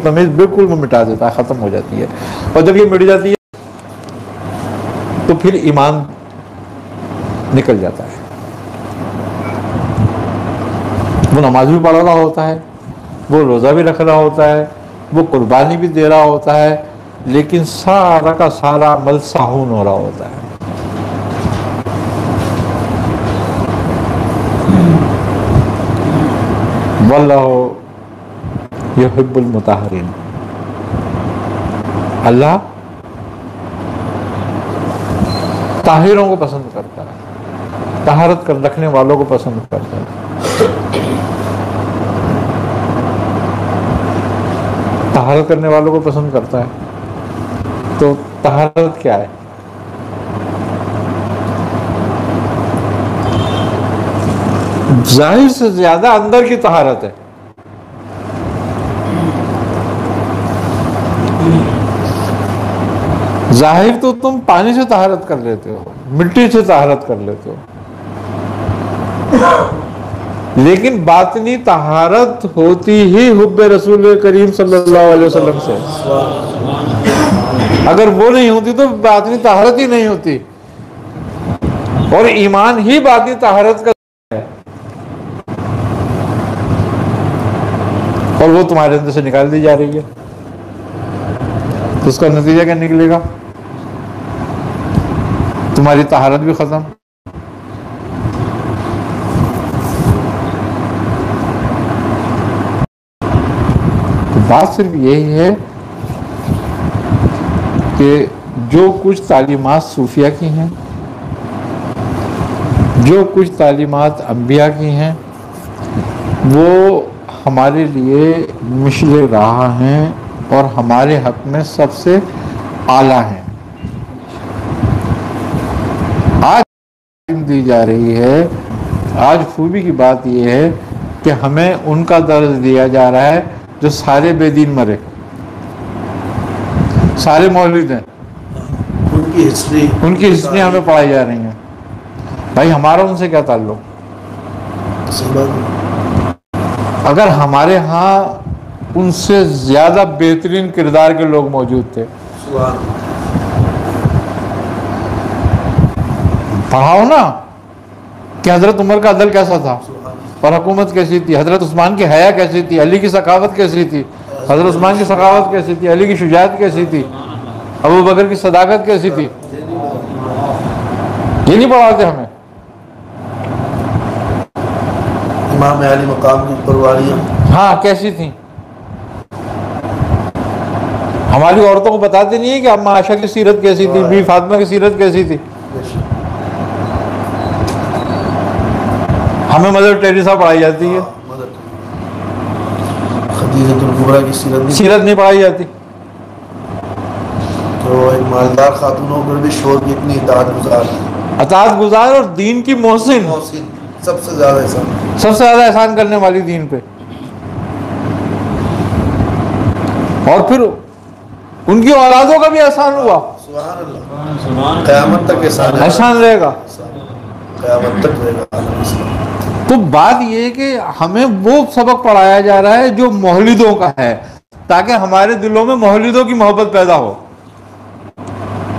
تمیز بالکل وہ مٹا دیتا ہے، ختم ہو جاتی ہے. اور جب یہ مٹ جاتی ہے تو پھر ایمان نکل جاتا ہے. وہ نماز بھی پڑھ رہا ہوتا ہے، وہ روزہ بھی رکھ رہا ہوتا ہے، وہ قربانی بھی دے رہا ہوتا ہے، لیکن سارا کا سارا عمل ساہون ہو رہا ہوتا ہے. واللہ یحب المطہرین، اللہ طاہروں کو پسند کرتا ہے، طہارت کر رکھنے والوں کو پسند کرتا ہے. طہارت کرنے والوں کو پسند کرتا ہے. تو طہارت کیا ہے؟ ظاہر سے زیادہ اندر کی طہارت ہے. ظاہر تو تم پانی سے طہارت کر لیتے ہو، مٹی سے طہارت کر لیتے ہو، لیکن باطنی طہارت ہوتی ہی حب رسول کریم صلی اللہ علیہ وسلم سے. اگر وہ نہیں ہوتی تو باطنی طہارت ہی نہیں ہوتی. اور ایمان ہی باطنی طہارت کا ہے، اور وہ تمہارے اندر سے نکال دی جا رہی ہے. تو اس کا نتیجہ کیا نکلے گا؟ تمہاری طہارت بھی ختم، بات صرف یہی ہے کہ جو کچھ تعلیمات صوفیہ کی ہیں، جو کچھ تعلیمات انبیاء کی ہیں، وہ ہمارے لیے مشل راہ ہیں اور ہمارے حق میں سب سے اعلیٰ ہیں. آج دی جا رہی ہے، آج خوبی کی بات یہ ہے کہ ہمیں ان کا درس دیا جا رہا ہے جو سارے بے دین مرے، سارے مولود ہیں، ان کی ہسٹری ہمیں پڑھائی جا رہی ہیں. بھائی ہمارا ان سے کیا تعلق؟ اگر ہمارے ہاں ان سے زیادہ بہترین کردار کے لوگ موجود تھے، پڑھاؤ نا کہ حضرت عمر کا عدل کیسا تھا اور حکومت کیسی تھی، حضرت عثمان کی حیا کیسی تھی، علی کی سخاوت کیسی تھی، حضرت عثمان کی سخاوت کیسی تھی، علی کی شجاعت کیسی تھی، ابو بکر کی صداقت کیسی تھی. یہ نہیں پڑھاتے ہمیں. امام علی مقام کی پرواریاں ہاں کیسی تھیں. ہماری عورتوں کو بتاتے نہیں ہیں کہ اما عائشہ کی سیرت کیسی تھی، بی فاطمہ کی سیرت کیسی تھی. ہمیں مدر ٹیریسا پڑھائی جاتی ہے، خدیجۃ الکبریٰ کی سیرت نہیں پڑھائی جاتی. تو ایک مالدار خاتونوں پر بھی شور کی اتنی اطاعت گزار اور دین کی محسن، سب سے زیادہ احسان، سب سے زیادہ احسان کرنے والی دین پہ. اور پھر ان کی اولادوں کا بھی احسان ہوا. سبحان اللہ، قیامت تک احسان رہے گا، قیامت تک رہے گا. تو بات یہ ہے کہ ہمیں وہ سبق پڑھایا جا رہا ہے جو مولدوں کا ہے، تاکہ ہمارے دلوں میں مولدوں کی محبت پیدا ہو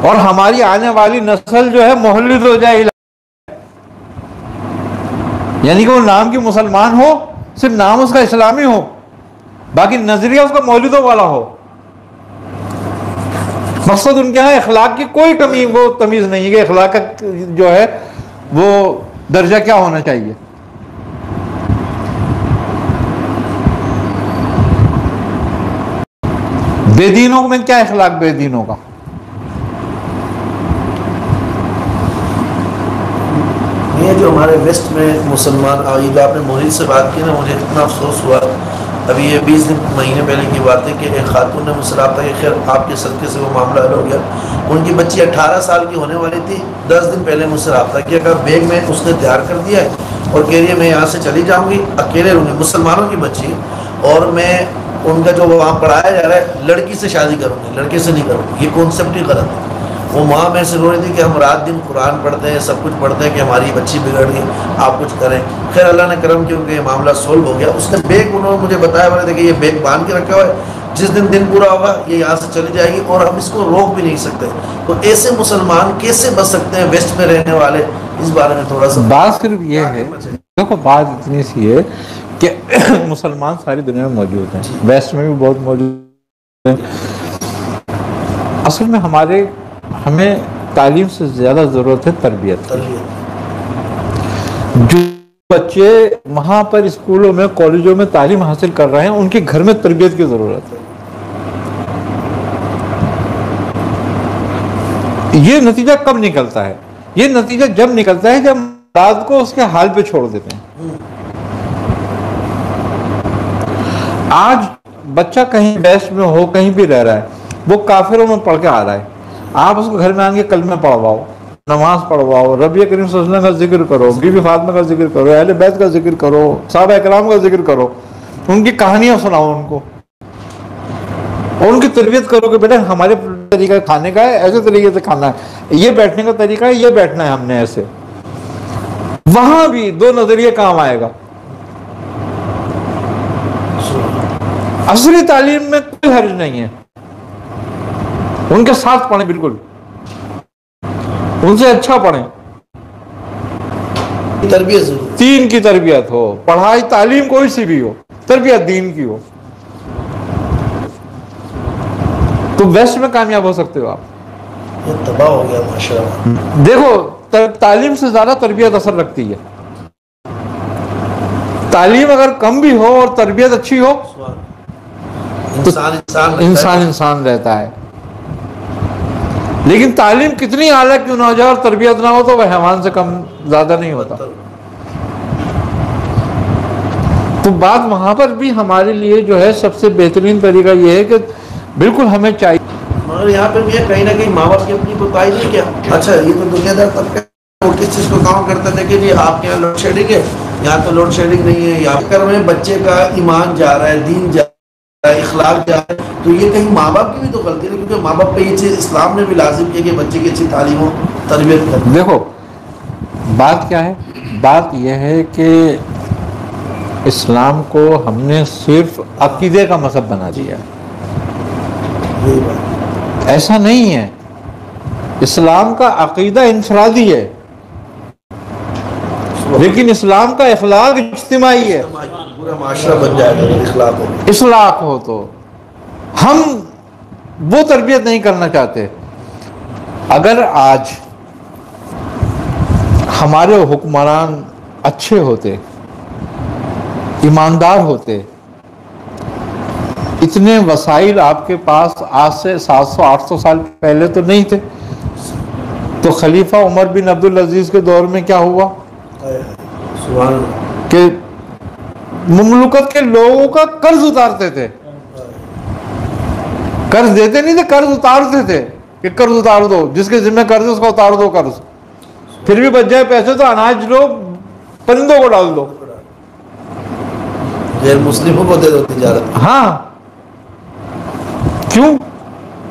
اور ہماری آنے والی نسل جو ہے مولد ہو جائے. یعنی کہ وہ نام کی مسلمان ہو، صرف نام اس کا اسلامی ہو، باقی نظریہ اس کا مولدوں والا ہو. مقصد ان کے ہاں اخلاق کی کوئی کمی وہ تمیز نہیں ہے کہ اخلاق کا جو ہے وہ درجہ کیا ہونا چاہیے. بے دینوں میں کیا اخلاق بے دینوں کا؟ یہ جو ہمارے ویسٹ میں مسلمان آئید، آپ نے محیط سے بات کی نا، مجھے اتنا افسوس ہوا. ابھی یہ 20 مہینے پہلے کی بات ہے کہ ایک خاتون نے مجھ سے رابطہ کیا، خیر آپ کے صدقے سے وہ معاملہ حل ہو گیا. ان کی بچی 18 سال کی ہونے والی تھی. 10 دن پہلے مجھ سے رابطہ کیا کہ بیگ میں اس نے تیار کر دیا ہے اور کہہ رہی ہے میں یہاں سے چلی جاؤں گی، اکیلے رہوں گی، مسلمانوں کی بچی، اور میں ان کا جو وہاں پڑھایا جا رہا ہے لڑکی سے شادی کروں گی، لڑکے سے نہیں کروں گی. یہ کانسیپٹ ہی غلط ہے. وہ ماں میں سے رو رہی تھی کہ ہم رات دن قرآن پڑھتے ہیں، سب کچھ پڑھتے ہیں کہ ہماری بچی بگڑ گئی، آپ کچھ کریں. خیر اللہ نے کرم کیونکہ یہ معاملہ سولو ہو گیا. اس نے بیگ، انہوں نے مجھے بتایا، بولے تھے کہ یہ بیگ باندھ کے رکھا ہوا ہے جس دن دن پورا ہوگا یہ یہاں سے چلی جائے گی اور ہم اس کو روک بھی نہیں سکتے. تو ایسے مسلمان کیسے بچ سکتے ہیں ویسٹ میں رہنے والے؟ اس بارے میں تھوڑا سا بات صرف یہ ہے، دیکھو بات اتنی سی ہے کہ مسلمان ساری دنیا میں موجود ہیں، ویسٹ میں بھی بہت موجود ہیں. اصل میں ہمیں تعلیم سے زیادہ ضرورت ہے تربیت. جو بچے وہاں پر اسکولوں میں کالجوں میں تعلیم حاصل کر رہے ہیں ان کے گھر میں تربیت کی ضرورت ہے. یہ نتیجہ کب نکلتا ہے؟ یہ نتیجہ جب نکلتا ہے جب اولاد کو اس کے حال پہ چھوڑ دیتے ہیں. آج بچہ کہیں ویسٹ میں ہو کہیں بھی رہ رہا ہے، وہ کافروں میں پڑھ کے آ رہا ہے، آپ اس کو گھر میں آن کے کلمہ پڑھواؤ، نماز پڑھواؤ، ربی کریم صلی اللہ علیہ وسلم کا ذکر کرو، بی بی فاطمہ کا ذکر کرو، اہل بیت کا ذکر کرو، صحابہ اکرام کا ذکر کرو، ان کی کہانیاں سناؤ ان کو، اور ان کی تربیت کرو کہ بیٹا ہمارے طریقہ کھانے کا ہے، ایسے طریقے سے کھانا ہے، یہ بیٹھنے کا طریقہ ہے، یہ بیٹھنا ہے ہم نے ایسے. وہاں بھی دو نظریے کام آئے گا. عصری تعلیم میں کوئی حرج نہیں ہے، ان کے ساتھ پڑھیں، بالکل ان سے اچھا پڑھیں. تربیت ضرور، دین کی تربیت ہو، پڑھائی تعلیم کوئی سی بھی ہو، تربیت دین کی ہو، تو ویسٹ میں کامیاب ہو سکتے ہو آپ. یہ تباہ ہو گیا معاشرہ. دیکھو تعلیم سے زیادہ تربیت اثر رکھتی ہے. تعلیم اگر کم بھی ہو اور تربیت اچھی ہو تو انسان رہتا ہے. لیکن تعلیم کتنی اعلیٰ کیوں نہ ہو جائے اور تربیت نہ ہو تو وہ حیوان سے کم زیادہ نہیں ہوتا. تو بات وہاں پر بھی ہمارے لیے جو ہے سب سے بہترین طریقہ یہ ہے کہ بالکل ہمیں چاہیے. مگر یہاں پہ بھی کہیں نہ کہیں ماں باپ کی اپنی کوتاہی نہیں کیا. اچھا یہ تو دنیا دار طبقہ وہ کس چیز کو کام کرتا تھا کہ جی آپ کے یہاں لوڈ شیڈنگ ہے، یہاں تو لوڈ شیڈنگ نہیں ہے، یہاں کر میں بچے کا ایمان جا رہا ہے، دین جا رہا ہے، اخلاق جا رہا ہے. تو یہ کہیں ماں باپ کی بھی تو غلطی ہے، کیونکہ ماں باپ پہ یہ چیز اسلام نے بھی لازم کیا کہ بچے کی اچھی تعلیم و تربیت کریں. دیکھو بات کیا ہے، بات یہ ہے کہ اسلام کو ہم نے صرف عقیدے کا مذہب بنا دیا ہے. ایسا نہیں ہے، اسلام کا عقیدہ انفرادی ہے لیکن اسلام کا اخلاق اجتماعی ہے. پورا معاشرہ بن جائے گا اخلاق ہو، اخلاق ہو. تو ہم وہ تربیت نہیں کرنا چاہتے. اگر آج ہمارے حکمران اچھے ہوتے، ایماندار ہوتے، اتنے وسائل آپ کے پاس آج سے 700-800 سال پہلے تو نہیں تھے. تو خلیفہ عمر بن عبدالعزیز کے دور میں کیا ہوا کہ مملکت کے لوگوں کا قرض اتارتے تھے. قرض دیتے نہیں تھے، قرض اتارتے تھے کہ قرض اتار دو، جس کے ذمہ قرض ہے اس کو اتار دو قرض. پھر بھی بچ جائے پیسے تو اناج لو، پرندوں کو ڈال دو، غیر مسلموں کو دے دو تجارت. ہاں کیوں؟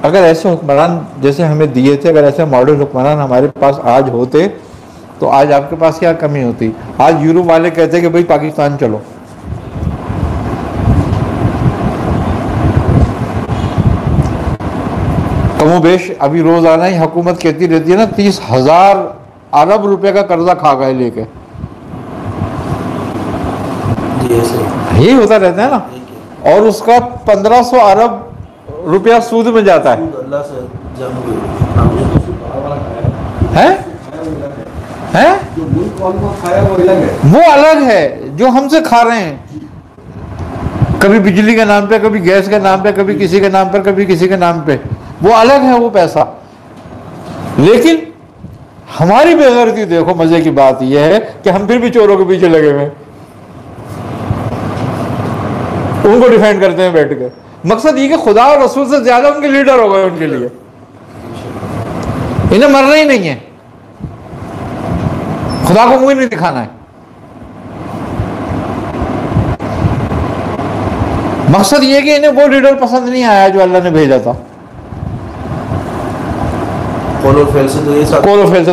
اگر ایسے حکمران جیسے ہمیں دیے تھے، اگر ایسے ماڈل حکمران ہمارے پاس آج ہوتے تو آج آپ کے پاس کیا کمی ہوتی؟ آج یورپ والے کہتے کہ بھئی پاکستان چلو. کم و بیش ابھی روزانہ ہی حکومت کہتی رہتی ہے نا 30,000 ارب روپے کا قرضہ کھا گئے لے کے. یہی ہوتا رہتا ہے نا. اور اس کا 1500 ارب روپیہ سود میں جاتا ہے. وہ الگ ہے جو ہم سے کھا رہے ہیں، کبھی بجلی کے نام پہ، کبھی گیس کے نام پہ، کبھی کسی کے نام پر، کبھی کسی کے نام پہ. وہ الگ ہے وہ پیسہ. لیکن ہماری بے غیرتی دیکھو، مزے کی بات یہ ہے کہ ہم پھر بھی چوروں کے پیچھے لگے ہوئے، ان کو ڈیفینڈ کرتے ہیں بیٹھ کے. مقصد یہ کہ خدا اور رسول سے زیادہ ان کے لیڈر ہو گئے. ان کے لیے انہیں مرنا ہی نہیں ہے، خدا کو منہ نہیں دکھانا ہے. مقصد یہ کہ انہیں وہ لیڈر پسند نہیں آیا جو اللہ نے بھیجا تھا. قول و فعل سے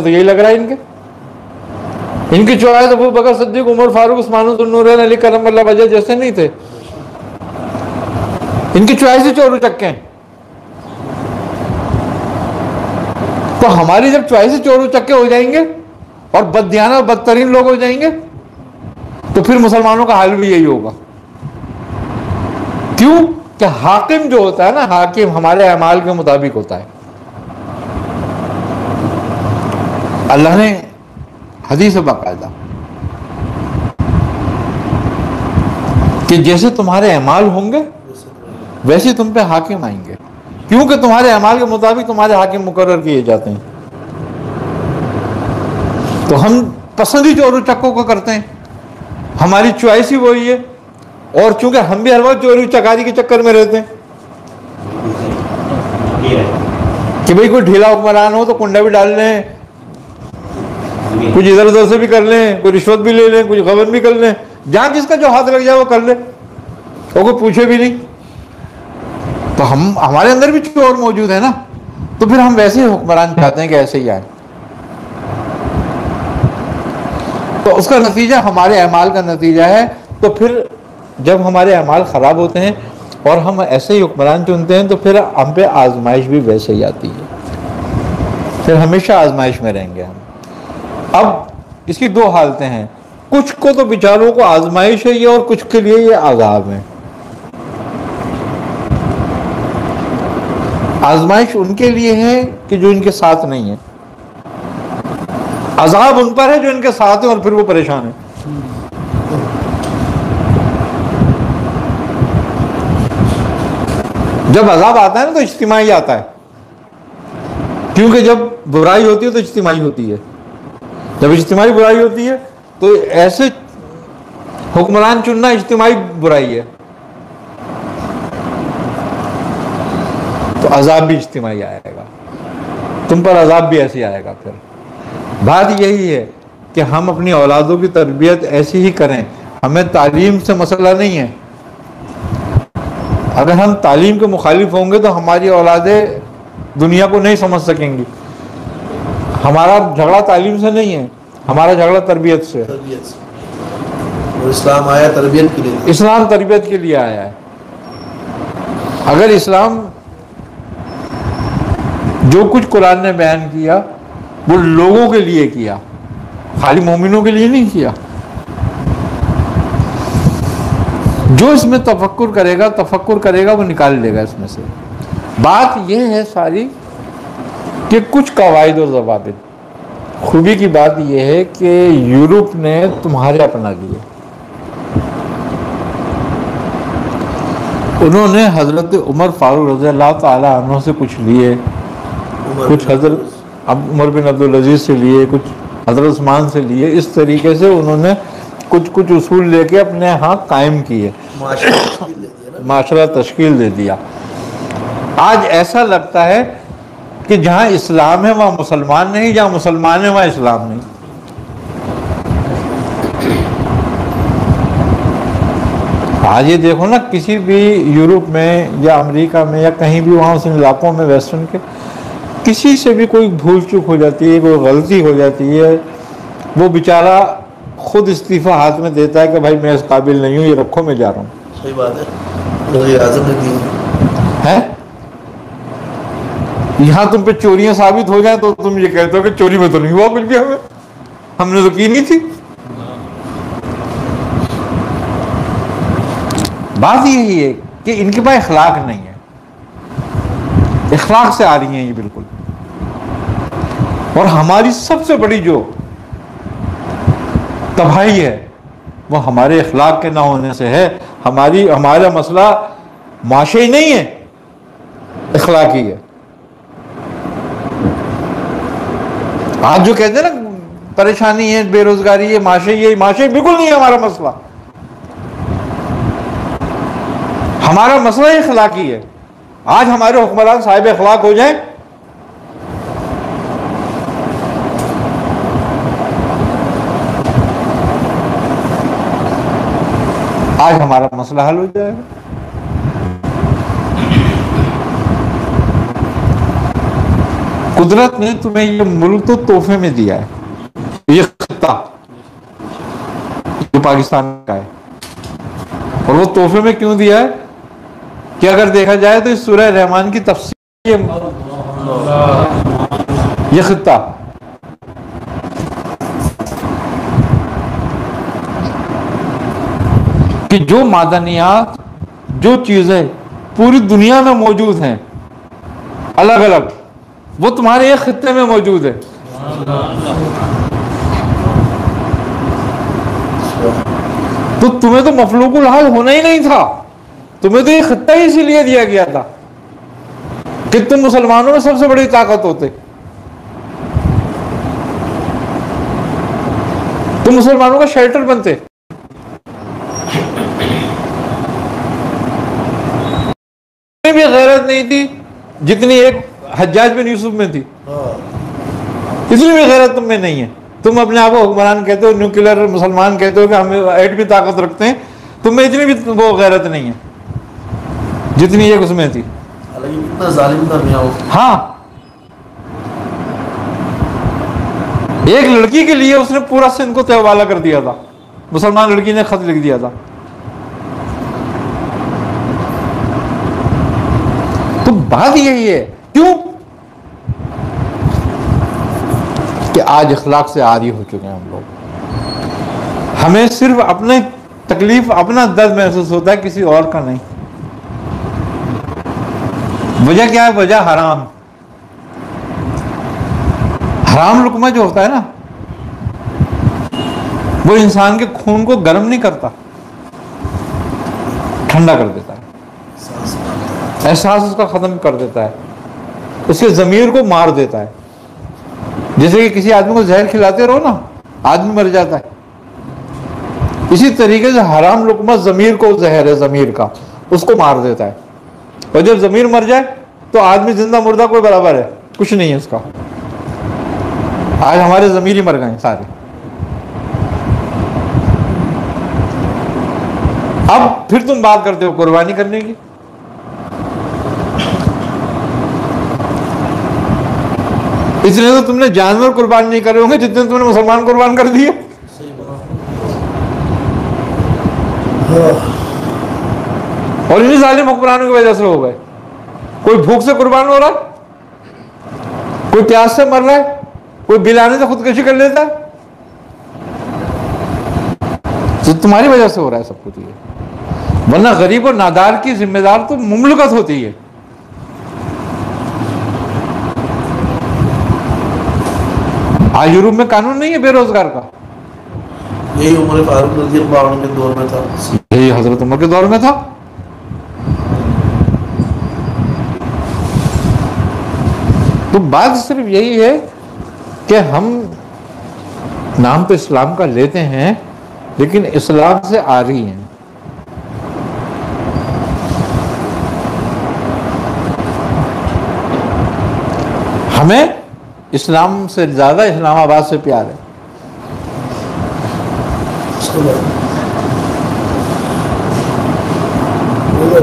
تو یہی لگ رہا ہے ان کی چوائس ابو بکر صدیق، عمر فاروق، عثمان ذو النورین، علی کرم اللہ وجہ جیسے نہیں تھے. ان کی چوائس ہی چور چکے ہیں. تو ہماری جب چوائس ہی چور چکے ہو جائیں گے اور بددیانہ اور بدترین لوگ ہو جائیں گے تو پھر مسلمانوں کا حال بھی یہی ہوگا. کیوں کہ حاکم جو ہوتا ہے نا، حاکم ہمارے اعمال کے مطابق ہوتا ہے. اللہ نے حدیث باقاعدہ کہ جیسے تمہارے اعمال ہوں گے ویسے تم پہ حاکم آئیں گے، کیونکہ تمہارے اعمال کے مطابق تمہارے حاکم مقرر کیے جاتے ہیں. تو ہم پسند ہی چور چکوں کو کرتے ہیں، ہماری چوائس ہی وہی ہے. اور چونکہ ہم بھی ہر وقت چوری چکاری کے چکر میں رہتے ہیں کہ بھئی کوئی ڈھیلا حکمران ہو تو کنڈا بھی ڈال لیں، کچھ ادھر ادھر سے بھی کر لیں، کوئی رشوت بھی لے لیں، کچھ غبن بھی کر لیں، جہاں جس کا جو ہاتھ لگ جائے وہ کر لے اور کوئی پوچھے بھی نہیں. تو ہمارے اندر بھی چور موجود ہے نا، تو پھر ہم ویسے ہی حکمران چاہتے ہیں کہ ایسے ہی آئے. تو اس کا نتیجہ ہمارے اعمال کا نتیجہ ہے. تو پھر جب ہمارے اعمال خراب ہوتے ہیں اور ہم ایسے ہی حکمران چنتے ہیں تو پھر ہم پہ آزمائش بھی ویسے ہی آتی ہے، پھر ہمیشہ آزمائش میں رہیں گے ہم. اب اس کی دو حالتیں ہیں، کچھ کو تو بیچاروں کو آزمائش ہے یہ، اور کچھ کے لیے یہ عذاب ہے. آزمائش ان کے لیے ہے کہ جو ان کے ساتھ نہیں ہے، عذاب ان پر ہے جو ان کے ساتھ ہیں اور پھر وہ پریشان ہیں. جب عذاب آتا ہے نا تو اجتماعی آتا ہے، کیونکہ جب برائی ہوتی ہے تو اجتماعی ہوتی ہے. جب اجتماعی برائی ہوتی ہے تو ایسے حکمران چننا اجتماعی برائی ہے، تو عذاب بھی اجتماعی آئے گا، تم پر عذاب بھی ایسے آئے گا. پھر بات یہی ہے کہ ہم اپنی اولادوں کی تربیت ایسی ہی کریں. ہمیں تعلیم سے مسئلہ نہیں ہے. اگر ہم تعلیم کے مخالف ہوں گے تو ہماری اولادیں دنیا کو نہیں سمجھ سکیں گی. ہمارا جھگڑا تعلیم سے نہیں ہے، ہمارا جھگڑا تربیت سے. اسلام آیا تربیت کے لیے، اسلام تربیت کے لیے آیا ہے. اگر اسلام جو کچھ قرآن نے بیان کیا وہ لوگوں کے لیے کیا، خالی مومنوں کے لیے نہیں کیا. جو اس میں تفکر کرے گا وہ نکال لے گا اس میں سے. بات یہ ہے ساری کہ کچھ قواعد اور ضوابط. خوبی کی بات یہ ہے کہ یورپ نے تمہارے اپنا لیے. انہوں نے حضرت عمر فاروق رضی اللہ تعالیٰ عنہ سے کچھ لیے، کچھ حضرت عمر بن عبدالعزیز سے لیے، کچھ حضرت عثمان سے لیے. اس طریقے سے انہوں نے کچھ اصول لے کے اپنے ہاں قائم کیے، معاشرہ تشکیل دے دیا. آج ایسا لگتا ہے کہ جہاں اسلام ہے وہاں مسلمان نہیں، جہاں مسلمان ہے وہاں اسلام نہیں. آج یہ دیکھو نا، کسی بھی یورپ میں یا امریکہ میں یا کہیں بھی وہاں ان علاقوں میں ویسٹرن کے کسی سے بھی کوئی بھول چوک ہو جاتی ہے، کوئی غلطی ہو جاتی ہے، وہ بیچارہ خود استعفیٰ ہاتھ میں دیتا ہے کہ بھائی میں اس قابل نہیں ہوں، یہ رکھو میں جا رہا ہوں. صحیح بات ہے، وزیر اعظم نے دی ہے. یہاں تم پہ چوریاں ثابت ہو جائیں تو تم یہ کہتے ہو کہ چوری میں تو نہیں ہوا کچھ بھی، ہم نے تو کی نہیں تھی. بات یہی ہے کہ ان کے پاس اخلاق نہیں ہے، اخلاق سے آ رہی ہیں یہ بالکل. اور ہماری سب سے بڑی جو تباہی ہے وہ ہمارے اخلاق کے نہ ہونے سے ہے. ہمارا مسئلہ معاشی نہیں ہے، اخلاقی ہے. آج جو کہتے ہیں نا پریشانی ہے، بے روزگاری ہے، معاشی بالکل نہیں ہے ہمارا مسئلہ. ہمارا مسئلہ اخلاقی ہے. آج ہمارے حکمران صاحب اخلاق ہو جائیں آج ہمارا مسئلہ حل ہو جائے گا. قدرت نے تمہیں یہ ملک تو تحفے میں دیا ہے، یہ خطہ جو پاکستان کا ہے. اور وہ تحفے میں کیوں دیا ہے؟ کہ اگر دیکھا جائے تو اس سورہ رحمان کی تفسیر یہ خطہ کہ جو معدنیات، جو چیزیں پوری دنیا میں موجود ہیں الگ الگ، وہ تمہارے ایک خطے میں موجود ہے. تو تمہیں تو مفلوق الحال ہونا ہی نہیں تھا، تمہیں تو یہ خطہ ہی اسی لیے دیا گیا تھا کہ تم مسلمانوں میں سب سے بڑی طاقت ہوتے. تم مسلمانوں کا شیلٹر بنتے. بھی غیرت نہیں تھی جتنی ایک حجاج بن یوسف میں تھی، اتنی بھی غیرت تم میں نہیں ہے. تم اپنے آپ کو حکمران کہتے ہو، نیوکلیر مسلمان کہتے ہو کہ ہم ایٹمی طاقت رکھتے ہیں، تم میں اتنی بھی وہ غیرت نہیں ہے جتنی ایک اس میں تھی. اتنا ظالم تھا میاں وہ. ہاں، ایک لڑکی کے لیے اس نے پورا سندھ کو تہوالا کر دیا تھا. مسلمان لڑکی نے خط لکھ دیا تھا. تو بات یہی ہے، کیوں کہ آج اخلاق سے عاری ہو چکے ہیں ہم لوگ. ہمیں صرف اپنے تکلیف، اپنا درد محسوس ہوتا ہے، کسی اور کا نہیں. وجہ کیا ہے؟ وجہ حرام. حرام لقمہ جو ہوتا ہے نا، وہ انسان کے خون کو گرم نہیں کرتا، ٹھنڈا کر دیتا ہے. احساس اس کا ختم کر دیتا ہے، اس کے ضمیر کو مار دیتا ہے. جیسے کہ کسی آدمی کو زہر کھلاتے رہو نا، آدمی مر جاتا ہے. اسی طریقے سے حرام لقمہ ضمیر کو، زہر ہے ضمیر کا، اس کو مار دیتا ہے. اور جب ضمیر مر جائے تو آدمی زندہ مردہ کوئی برابر ہے، کچھ نہیں ہے اس کا. آج ہمارے ضمیر ہی مر گئے ہیں سارے. اب پھر تم بات کرتے ہو قربانی کرنے کی. اس لیے تو تم نے جانور قربان نہیں کرے ہوں گے جتنے تم نے مسلمان قربان کر دیے. اور انہیں ظالم حکمرانوں کی وجہ سے ہو گئے. کوئی بھوک سے قربان ہو رہا ہے، کوئی پیاس سے مر رہا ہے، کوئی بلانے سے خودکشی کر لیتا ہے. تو تمہاری وجہ سے ہو رہا ہے سب کچھ یہ. ورنہ غریب اور نادار کی ذمہ دار تو مملکت ہوتی ہے. آج یورپ میں قانون نہیں ہے بے روزگار کا. یہی عمر فاروق رضی اللہ عنہ کے دور میں تھا، یہی حضرت عمر کے دور میں تھا. تو بات صرف یہی ہے کہ ہم نام تو اسلام کا لیتے ہیں لیکن اسلام سے عاری ہیں. ہمیں اسلام سے زیادہ اسلام آباد سے پیار ہے.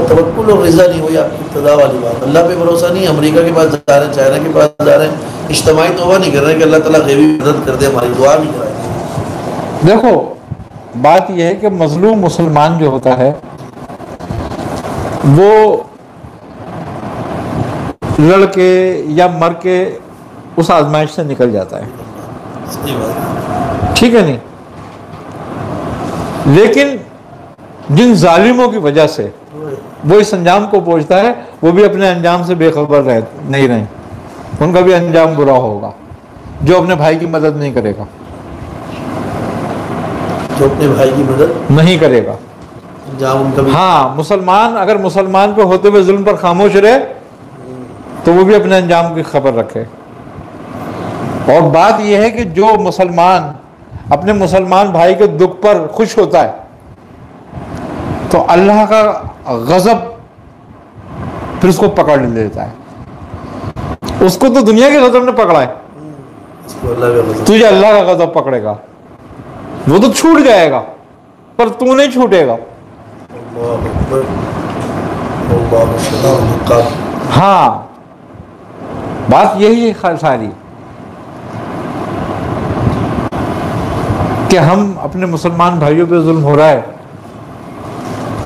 توکل اور رضا نہیں ہوئی آپ کی ابتدا والی بات. اللہ پہ بھروسہ نہیں، امریکہ کے پاس جا رہے ہیں، چائنا کے پاس جا رہے ہیں، اجتماعی توبہ نہیں کر رہے ہیں کہ اللہ تعالیٰ غیبی مدد کر دے، ہماری دعا نہیں کرائے. دیکھو بات یہ ہے کہ مظلوم مسلمان جو ہوتا ہے وہ لڑ کے یا مر کے اس آزمائش سے نکل جاتا ہے. صحیح بات. ٹھیک ہے نہیں؟ لیکن جن ظالموں کی وجہ سے وہ اس انجام کو پہنچتا ہے، وہ بھی اپنے انجام سے بے خبر نہیں رہے. ان کا بھی انجام برا ہوگا جو اپنے بھائی کی مدد نہیں کرے گا، جو اپنے بھائی کی مدد نہیں کرے گا. انجام ان کا بھی. ہاں، مسلمان اگر مسلمان پہ ہوتے ہوئے ظلم پر خاموش رہے تو وہ بھی اپنے انجام کی خبر رکھے. اور بات یہ ہے کہ جو مسلمان اپنے مسلمان بھائی کے دکھ پر خوش ہوتا ہے تو اللہ کا غضب پھر اس کو پکڑ لیتا ہے. اس کو تو دنیا کے غضب نے پکڑا ہے، تجھے اللہ کا غضب پکڑے گا. وہ تو چھوٹ جائے گا پر تو نہیں چھوٹے گا. ہاں، بات یہی ہے ساری کہ ہم اپنے مسلمان بھائیوں پہ ظلم ہو رہا ہے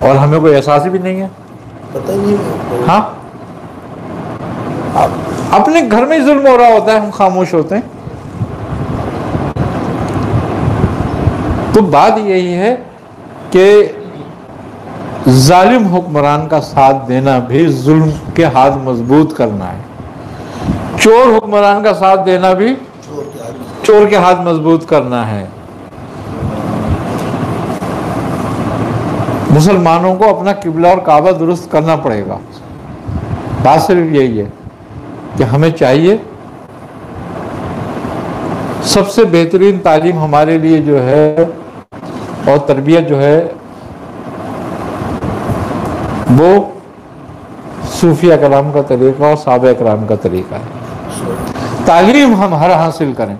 اور ہمیں کوئی احساس بھی نہیں ہے. پتہ ہی نہیں. ہاں اپنے گھر میں ظلم ہو رہا ہوتا ہے، ہم خاموش ہوتے ہیں. تو بات یہی ہے کہ ظالم حکمران کا ساتھ دینا بھی ظلم کے ہاتھ مضبوط کرنا ہے. چور حکمران کا ساتھ دینا بھی چور کے ہاتھ مضبوط کرنا ہے. مسلمانوں کو اپنا قبلہ اور کعبہ درست کرنا پڑے گا. بات صرف یہی ہے کہ ہمیں چاہیے سب سے بہترین تعلیم ہمارے لیے جو ہے اور تربیت جو ہے وہ صوفیہ کرام کا طریقہ اور صحابہ کرام کا طریقہ ہے. تعلیم ہم ہر حاصل کریں،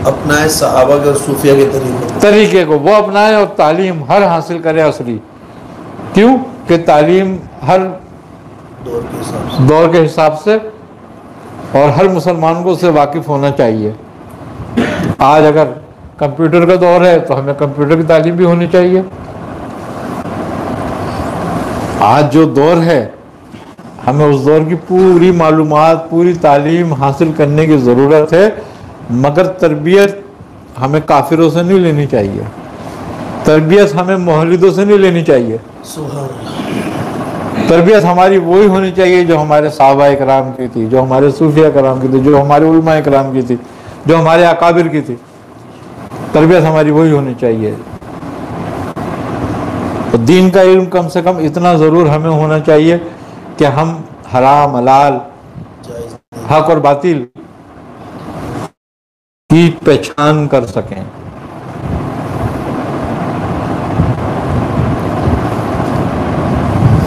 اپنائے صحابہ کے اور صوفیہ کے طریقے کو وہ اپنائیں اور تعلیم ہر حاصل کریں اصلی. کیوں کہ تعلیم ہر دور کے حساب سے اور ہر مسلمان کو اس سے واقف ہونا چاہیے. آج اگر کمپیوٹر کا دور ہے تو ہمیں کمپیوٹر کی تعلیم بھی ہونی چاہیے. آج جو دور ہے ہمیں اس دور کی پوری معلومات، پوری تعلیم حاصل کرنے کی ضرورت ہے، مگر تربیت ہمیں کافروں سے نہیں لینی چاہیے، تربیت ہمیں مولدوں سے نہیں لینی چاہیے. تربیت ہماری وہی ہونی چاہیے جو ہمارے صحابہ کرام کی تھی، جو ہمارے صوفیہ کرام کی تھی، جو ہمارے علماء کرام کی تھی، جو ہمارے اکابر کی تھی. تربیت ہماری وہی ہونی چاہیے. دین کا علم کم سے کم اتنا ضرور ہمیں ہونا چاہیے کہ ہم حرام حلال، حق اور باطل کی پہچان کر سکیں.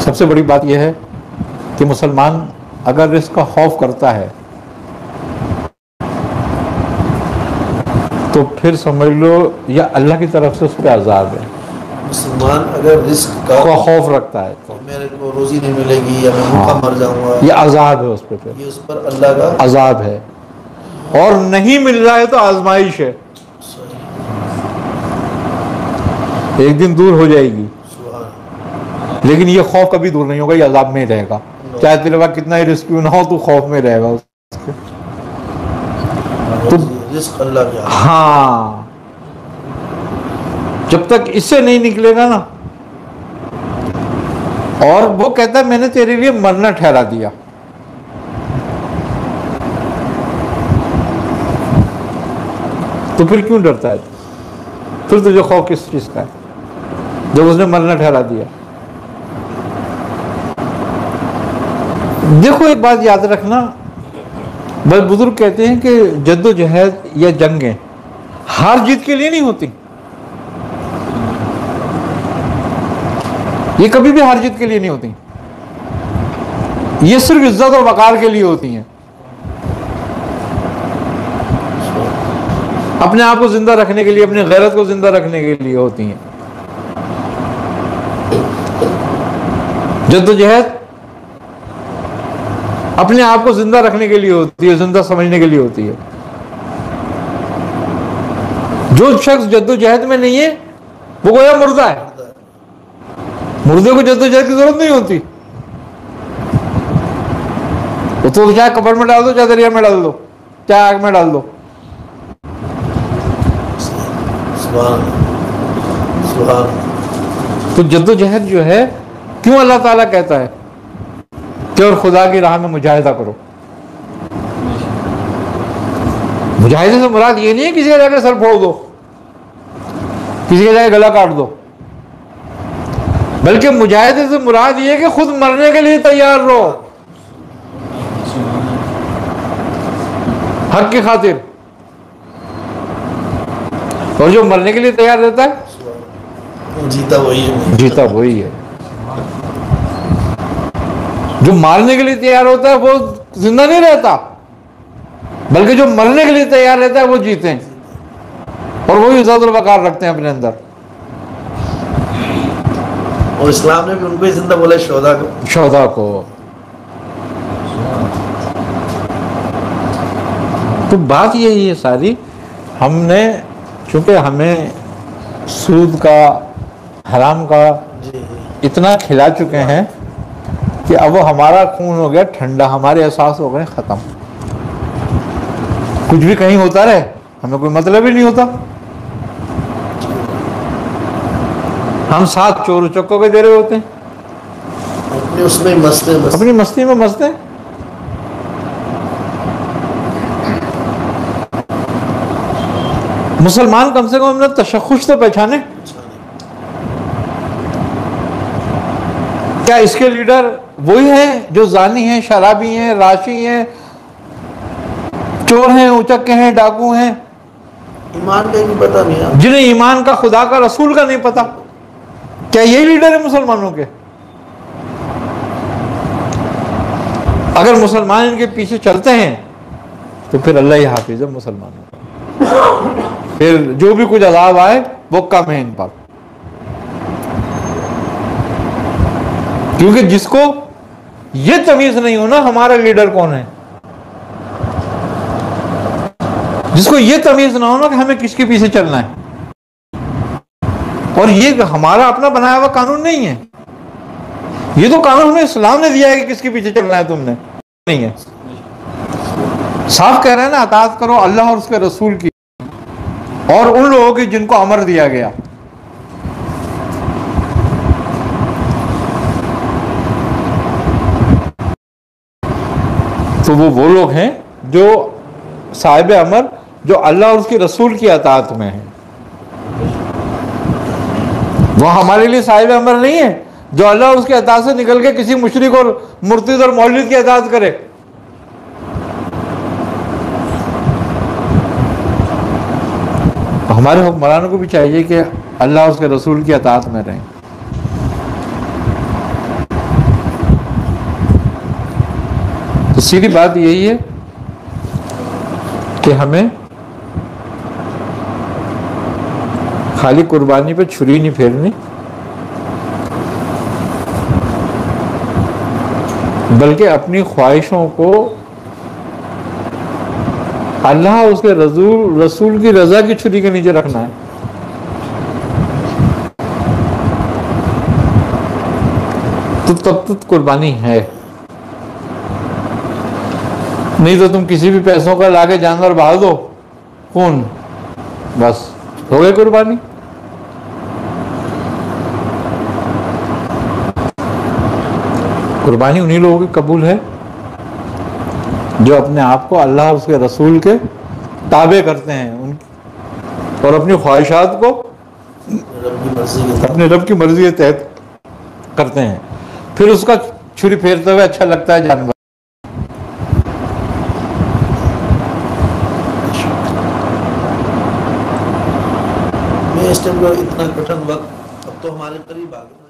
سب سے بڑی بات یہ ہے کہ مسلمان اگر رزق کا خوف کرتا ہے تو پھر سمجھ لو یہ اللہ کی طرف سے اس پہ عذاب ہے. مسلمان اگر رزق کا خوف رکھتا ہے تو میرے کو روزی نہیں ملے گی یا میں بھوکا مر جاؤں گا، یہ عذاب ہے اس پہ، یہ اس پر اللہ کا عذاب ہے. اور نہیں مل رہا ہے تو آزمائش ہے، ایک دن دور ہو جائے گی، لیکن یہ خوف کبھی دور نہیں ہوگا، یہ عذاب میں رہے گا. چاہے تیرے پاس کتنا ہی رزق کیوں نہ ہو تو خوف میں رہے گا. تو رزق اللہ کا، ہاں جب تک اس سے نہیں نکلے گا نا، اور وہ کہتا ہے میں نے تیرے لیے مرنا ٹھہرا دیا، تو پھر کیوں ڈرتا ہے؟ پھر تجھے خوف کس چیز کا ہے جب اس نے مرنا ٹھہرا دیا؟ دیکھو ایک بات یاد رکھنا، بس بزرگ کہتے ہیں کہ جد و جہد یا جنگیں ہار جیت کے لیے نہیں ہوتی، یہ کبھی بھی ہار جیت کے لیے نہیں ہوتی، یہ صرف عزت اور وقار کے لیے ہوتی ہیں، اپنے آپ کو زندہ رکھنے کے لیے، اپنی غیرت کو زندہ رکھنے کے لیے ہوتی ہیں. جد و جہد اپنے آپ کو زندہ رکھنے کے لیے ہوتی ہے، زندہ سمجھنے کے لیے ہوتی ہے. جو شخص جد و جہد میں نہیں ہے وہ گویا مردہ ہے. مردے کو جد و جہد کی ضرورت نہیں ہوتی، وہ تو چاہے قبر میں ڈال دو، چاہے دریا میں ڈال دو، چاہے آگ میں ڈال دو. تو جد و جہد جو ہے، کیوں اللہ تعالیٰ کہتا ہے کہ اور خدا کی راہ میں مجاہدہ کرو؟ مجاہدے سے مراد یہ نہیں ہے کسی کا جا کے سر پھوڑ دو، کسی کا جا کے گلا کاٹ دو، بلکہ مجاہدے سے مراد یہ ہے کہ خود مرنے کے لیے تیار رہو حق کی خاطر. اور جو مرنے کے لیے تیار رہتا ہے جیتا وہی ہے. جو مارنے کے لیے تیار ہوتا ہے وہ زندہ نہیں رہتا، بلکہ جو مرنے کے لیے تیار رہتا ہے وہ جیتے ہیں، اور وہی عزت الوقار رکھتے ہیں اپنے اندر. اور اسلام نے بھی ان کو ہی زندہ بولا، شہداء کو. تو بات یہی ہے ساری، ہم نے چونکہ ہمیں سود کا، حرام کا اتنا کھلا چکے ہیں کہ اب وہ ہمارا خون ہو گیا ٹھنڈا، ہمارے احساس ہو گئے ختم، کچھ بھی کہیں ہوتا رہے ہمیں کوئی مطلب ہی نہیں ہوتا. ہم ساتھ چور چکوں کے دے رہے ہوتے ہیں، اس میں مستے اپنی مستی میں مست ہیں. مسلمان کم سے کم اپنا تشخص تو پہچانے. کیا اس کے لیڈر وہی ہیں جو زانی ہیں، شرابی ہیں، راشی ہیں، چور ہیں، اچکے ہیں، ڈاکو ہیں، ایمان کا نہیں پتا نہیں، جنہیں ایمان کا، خدا کا، رسول کا نہیں پتا؟ کیا یہی لیڈر ہیں مسلمانوں کے؟ اگر مسلمان ان کے پیچھے چلتے ہیں تو پھر اللہ ہی حافظ ہے مسلمانوں کا، پھر جو بھی کچھ عذاب آئے وہ کم ہے ان پر. کیونکہ جس کو یہ تمیز نہیں ہونا ہمارا لیڈر کون ہے، جس کو یہ تمیز نہ ہونا کہ ہمیں کس کے پیچھے چلنا ہے، اور یہ ہمارا اپنا بنایا ہوا قانون نہیں ہے، یہ تو قانون ہمیں اسلام نے دیا ہے کہ کس کے پیچھے چلنا ہے، تم نے نہیں ہے. صاف کہہ رہے ہیں نا، اطاعت کرو اللہ اور اس کے رسول کی اور ان لوگوں کی جن کو امر دیا گیا. تو وہ لوگ ہیں جو صاحب امر، جو اللہ اور اس کے رسول کی اطاعت میں ہیں. وہ ہمارے لیے صاحب امر نہیں ہے جو اللہ اور اس کے اطاعت سے نکل کے کسی مشرک اور مرتد اور مولود کی اطاعت کرے. ہمارے حکمرانوں کو بھی چاہیے کہ اللہ اور اس کے رسول کی اطاعت میں رہیں. تو سیدھی بات یہی ہے کہ ہمیں خالی قربانی پہ چھری نہیں پھیرنی، بلکہ اپنی خواہشوں کو اللہ اور اس کے رسول کی رضا کی چھری کے نیچے رکھنا ہے. تو تب تک قربانی ہے. نہیں تو تم کسی بھی پیسوں کا لا کے جانور بہا دو، خون، بس ہو گئی قربانی. قربانی انہی لوگوں کی قبول ہے جو اپنے آپ کو اللہ اور اس کے رسول کے تابع کرتے ہیں اور اپنی خواہشات کو اپنے رب کی مرضی کے تحت کرتے ہیں. پھر اس کا چھری پھیرتے ہوئے اچھا لگتا ہے جانور. میں اس ٹائم کا اتنا کٹھن وقت اب تو ہمارے قریب آ گیا.